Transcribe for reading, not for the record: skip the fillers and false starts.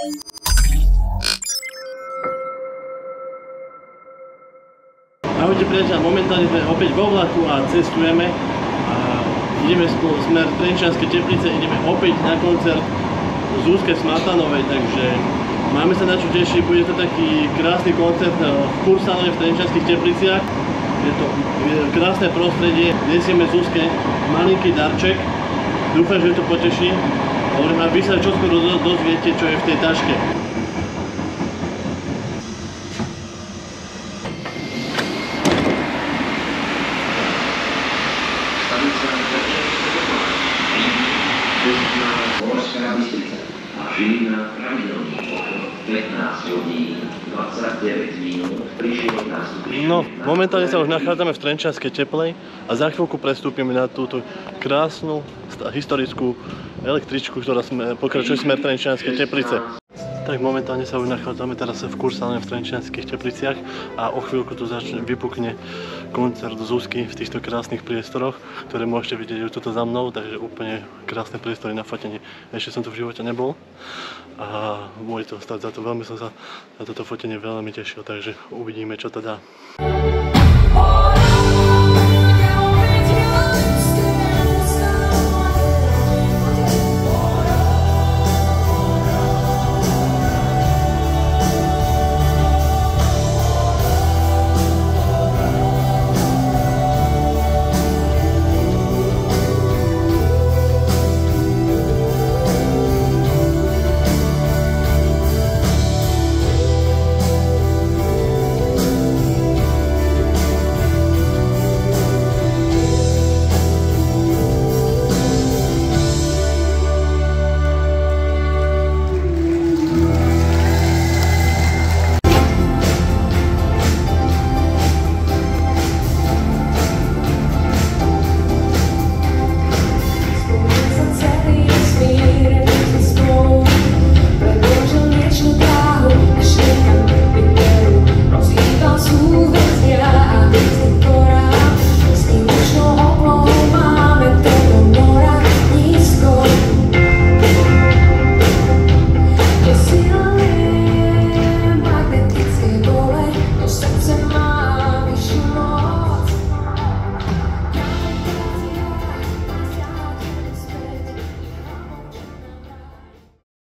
Ahojte priateľ, momentálne sme opäť vo vlaku a cestujeme a ideme smer Trenčianske Teplice, ideme opäť na koncert Zuzke Smatanovej, takže máme sa na čo tešiť, bude to taký krásny koncert v Kursánovej v Trenčianskych Tepliciach. Je to krásne prostredie, nesieme Zuzke malinký darček, dúfam, že to poteší. A vy sa čoskoro dozviete, čo je v tej taške. No, momentálne sa už nachádzame v Trenčianskej Teplej a za chvíľku prestúpime na túto krásnu historickú električku, ktorá pokračuje smer Trenčianske Teplice. Tak momentálne sa už nachádzame teraz v Kursáne v Trenčianskych Tepliciach a o chvíľku tu vypukne koncert Zuzky v týchto krásnych priestoroch, ktoré môžete vidieť už toto za mnou, takže úplne krásne priestory na fotenie. Ešte som tu v živote nebol a môže to stať za to. Veľmi som sa na toto fotenie veľmi tešil, takže uvidíme, čo to dá.